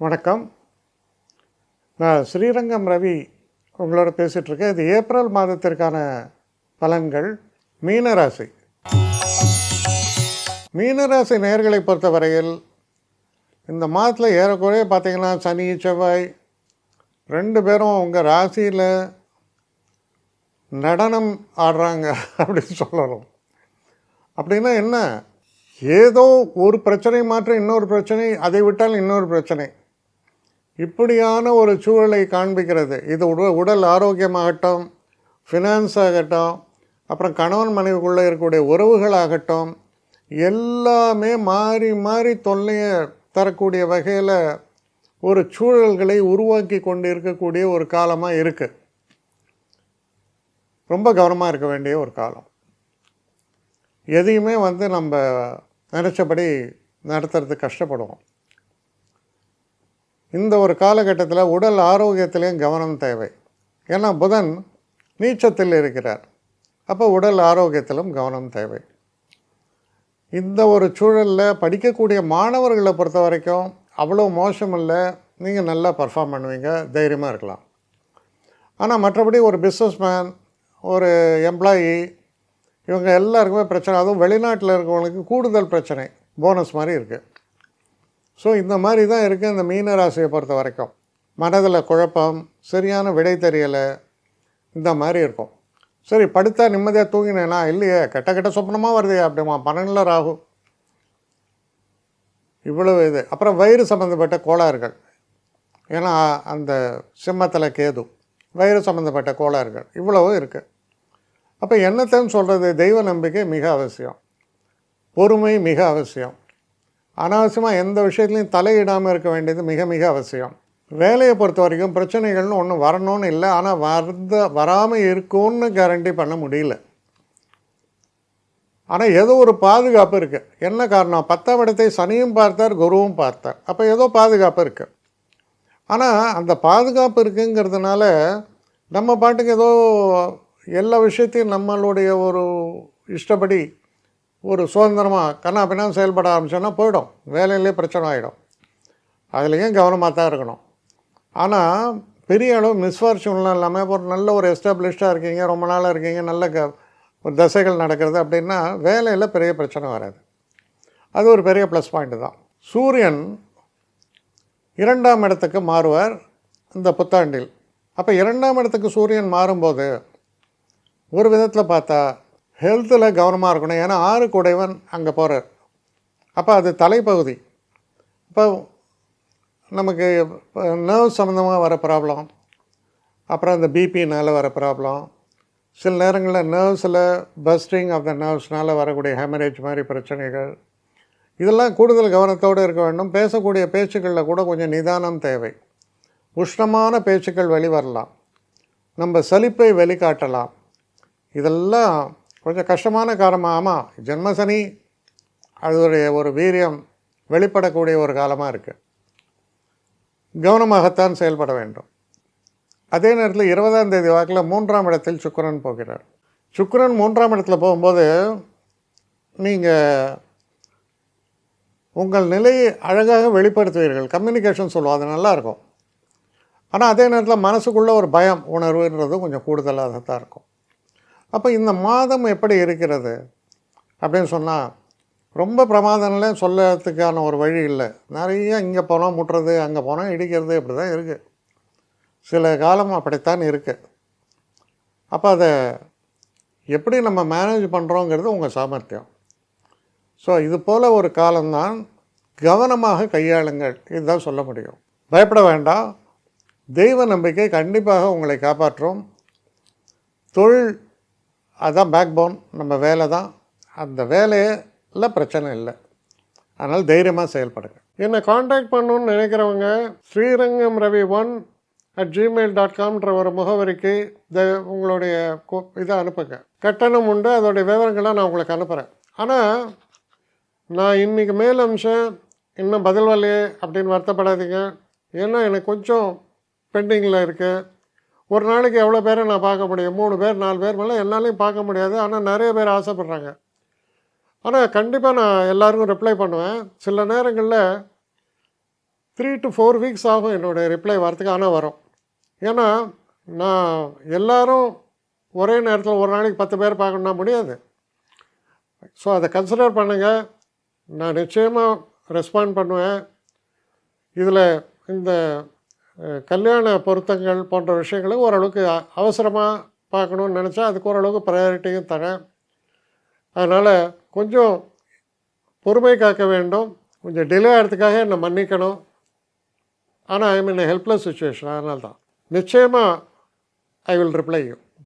வணக்கம். நான் ஸ்ரீரங்கம் ரவி உங்களோட பேசிகிட்ருக்கேன். இது ஏப்ரல் மாதத்திற்கான பலன்கள். மீனராசி நேயர்களை பொறுத்தவரையில் இந்த மாதத்தில் ஏறக்குறைய பார்த்திங்கன்னா சனி செவ்வாய் ரெண்டு பேரும் உங்கள் ராசியில் நடனம் ஆடுறாங்க அப்படின்னு சொல்லணும். அப்படின்னா என்ன, ஏதோ ஒரு பிரச்சனை மாற்றம் இன்னொரு பிரச்சனை, அதை விட்டால் இன்னொரு பிரச்சனை, இப்படியான ஒரு சூழலை காண்பிக்கிறது. இது உடல் ஆரோக்கியமாகட்டும், ஃபினான்ஸ் ஆகட்டும், அப்புறம் கணவன் மனைவிக்குள்ளே இருக்கக்கூடிய உறவுகளாகட்டும், எல்லாமே மாறி மாறி தொல்லையை தரக்கூடிய வகையில் ஒரு சூழல்களை உருவாக்கி கொண்டு இருக்கக்கூடிய ஒரு காலமாக இருக்குது. ரொம்ப கவனமாக இருக்க வேண்டிய ஒரு காலம். எதையுமே நம்ம நினச்சபடி நடத்துறதுக்கு கஷ்டப்படுவோம். இந்த ஒரு காலகட்டத்தில் உடல் ஆரோக்கியத்திலையும் கவனம் தேவை. ஏன்னா புதன் நீச்சத்தில் இருக்கிறார். அப்போ உடல் ஆரோக்கியத்திலும் கவனம் தேவை. இந்த ஒரு சூழலில் படிக்கக்கூடிய மாணவர்களை பொறுத்த வரைக்கும் அவ்வளோ மோசம் இல்லை, நீங்கள் நல்லா பர்ஃபார்ம் பண்ணுவீங்க, தைரியமாக இருக்கலாம். ஆனால் மற்றபடி ஒரு பிஸ்னஸ்மேன், ஒரு எம்ப்ளாயி, இவங்க எல்லாருக்குமே பிரச்சனை. அதுவும் வெளிநாட்டில் இருக்கிறவங்களுக்கு கூடுதல் பிரச்சனை, போனஸ் மாதிரி இருக்குது. ஸோ இந்த மாதிரி தான் இருக்குது இந்த மீனராசியை பொறுத்த வரைக்கும். மனதில் குழப்பம், சரியான விடை தெரியலை, இந்த மாதிரி இருக்கும். சரி, படுத்தா நிம்மதியாக தூங்கினேனா, இல்லையே கெட்ட சொப்பனமாக வருதே அப்படிமா, 12 ராகு, இவ்வளவு இது. அப்புறம் வயிறு சம்மந்தப்பட்ட கோளாறுகள், ஏன்னா அந்த சிம்மத்தில் கேது, வயிறு சம்மந்தப்பட்ட கோளாறுகள் இவ்வளவு இருக்குது. அப்போ என்னத்தைன்னு சொல்கிறது, தெய்வ நம்பிக்கை மிக அவசியம், பொறுமை மிக அவசியம், அனாவசியமாக எந்த விஷயத்துலையும் தலையிடாமல் இருக்க வேண்டியது மிக மிக அவசியம். வேலையை பொறுத்த வரைக்கும் பிரச்சனைகள்னு ஒன்று வரணும்னு இல்லை, ஆனால் வராமல் இருக்கும்னு கேரண்டி பண்ண முடியல. ஆனால் ஏதோ ஒரு பாதுகாப்பு இருக்குது. என்ன காரணம், 10ஆம் இடத்தை சனியும் பார்த்தார், குருவும் பார்த்தார். அப்போ ஏதோ பாதுகாப்பு இருக்குது. ஆனால் அந்த பாதுகாப்பு இருக்குங்கிறதுனால நம்ம பாட்டுக்கு ஏதோ எல்லா விஷயத்தையும் நம்மளுடைய ஒரு இஷ்டப்படி ஒரு சுதந்திரமாக கண்ணாப்பின்னா செயல்பட ஆரம்பிச்சோன்னா போயிடும், வேலையிலே பிரச்சனை ஆகிடும். அதுலேயும் கவனமாக தான் இருக்கணும். ஆனால் பெரிய அளவு மிஸ்ஃபார்ச்சூன்லாம் இல்லாமல் ஒரு நல்ல ஒரு எஸ்டாப்ளிஷ்டாக இருக்கீங்க, ரொம்ப நாளாக இருக்கீங்க, நல்ல ஒரு தசைகள் நடக்கிறது அப்படின்னா வேலையில் பெரிய பிரச்சனை வராது. அது ஒரு பெரிய ப்ளஸ் பாயிண்ட்டு தான். சூரியன் 2ஆம் இடத்துக்கு மாறுவார் இந்த புத்தாண்டில். அப்போ 2ஆம் இடத்துக்கு சூரியன் மாறும்போது ஒரு விதத்தில் பார்த்தா ஹெல்த்தில் கவனமாக இருக்கணும். ஏன்னா 6 குடைவன் அங்கே போகிறார். அப்போ அது தலைப்பகுதி. இப்போ நமக்கு நர்வ் சம்மந்தமாக வர ப்ராப்ளம், அப்புறம் அந்த பிபினால் வர ப்ராப்ளம், சில நேரங்களில் நர்வ்ஸில் பஸ்டிங் ஆஃப் த நர்வ்ஸ்னால் வரக்கூடிய ஹெமரேஜ் மாதிரி பிரச்சனைகள், இதெல்லாம் கூடுதல் கவனத்தோடு இருக்க வேண்டும். பேசக்கூடிய பேச்சுக்களில் கூட கொஞ்சம் நிதானம் தேவை. உஷ்ணமான பேச்சுக்கள் வெளிவரலாம், நம்ம சலிப்பை வெளிக்காட்டலாம். இதெல்லாம் கொஞ்சம் கஷ்டமான காலமாக. ஆமாம், ஜென்மசனி அதோடைய ஒரு வீரியம் வெளிப்படக்கூடிய ஒரு காலமாக இருக்குது. கவனமாகத்தான் செயல்பட வேண்டும். அதே நேரத்தில் 20ஆம் தேதி வாக்கில் 3ஆம் இடத்தில் சுக்கிரன் போகிறார். சுக்கிரன் 3ஆம் இடத்துல போகும்போது நீங்கள் உங்கள் நிலையை அழகாக வெளிப்படுத்துவீர்கள், கம்யூனிகேஷன் சொல்லுவோம், அது நல்லாயிருக்கும். ஆனால் அதே நேரத்தில் மனசுக்குள்ளே ஒரு பயம் உணர்வுன்றது கொஞ்சம் கூடுதலாக தான் இருக்கும். அப்போ இந்த மாதம் எப்படி இருக்கிறது அப்படின்னு சொன்னால் ரொம்ப பிரமாதம்ல சொல்லறதுக்கான ஒரு வழி இல்லை. நிறைய இங்கே போனால் முட்டுறது, அங்கே போனால் இடிக்கிறது, இப்படி தான் இருக்குது. சில காலம் அப்படித்தான் இருக்குது. அப்போ அதை எப்படி நம்ம மேனேஜ் பண்ணுறோங்கிறது உங்கள் சாமர்த்தியம். ஸோ இது போல் ஒரு காலம்தான், கவனமாக கையாளுங்கள், இதுதான் சொல்ல முடியும். பயப்பட வேண்டாம், தெய்வ நம்பிக்கை கண்டிப்பாக உங்களை காப்பாற்றும். தொழில் அதுதான் பேக் போன், நம்ம வேலை தான். அந்த வேலையில் பிரச்சனை இல்லை, அதனால் தைரியமாக செயல்படுங்க. என்னை காண்டாக்ட் பண்ணணுன்னு நினைக்கிறவங்க srirangam.ravi1@gmail.com ஒரு முகவரிக்கு உங்களுடைய இதை அனுப்புங்க. கட்டணம் உண்டு, அதோடைய விவரங்களை நான் உங்களுக்கு அனுப்புகிறேன். ஆனால் நான் இன்றைக்கி மேல் அம்சம் இன்னும் பதில் வரலையே அப்படின்னு வருத்தப்படாதீங்க. ஏன்னா எனக்கு கொஞ்சம் பெண்டிங்கில் இருக்குது. ஒரு நாளைக்கு எவ்வளோ பேரை நான் பார்க்க முடியும், 3 பேர் 4 பேர் மேலே என்னாலையும் பார்க்க முடியாது. ஆனால் நிறைய பேர் ஆசைப்பட்றாங்க. ஆனால் கண்டிப்பாக நான் எல்லாருக்கும் ரிப்ளை பண்ணுவேன். சில நேரங்களில் 3 to 4 வீக்ஸ் ஆகும் என்னுடைய ரிப்ளை வரத்துக்கு. ஆனால் வரும். ஏன்னா நான் எல்லாரும் ஒரே நேரத்தில் ஒரு நாளைக்கு 10 பேர் பார்க்கணுன்னா முடியாது. ஸோ அதை கன்சிடர் பண்ணுங்கள். நான் நிச்சயமாக ரெஸ்பாண்ட் பண்ணுவேன். இதில் இந்த கல்யாண பொருத்தங்கள் போன்ற விஷயங்களுக்கு ஓரளவுக்கு அவசரமாக பார்க்கணுன்னு நினச்சா அதுக்கு ஓரளவுக்கு ப்ரையாரிட்டியும் தரேன். அதனால் கொஞ்சம் பொறுமை காக்க வேண்டும். கொஞ்சம் டிலே ஆகிறதுக்காக என்னை மன்னிக்கணும். ஆனால் ஐ மீன் ஹெல்ப்லெஸ் சுச்சுவேஷன். அதனால தான் நிச்சயமாக ஐ வில் ரிப்ளை யூ.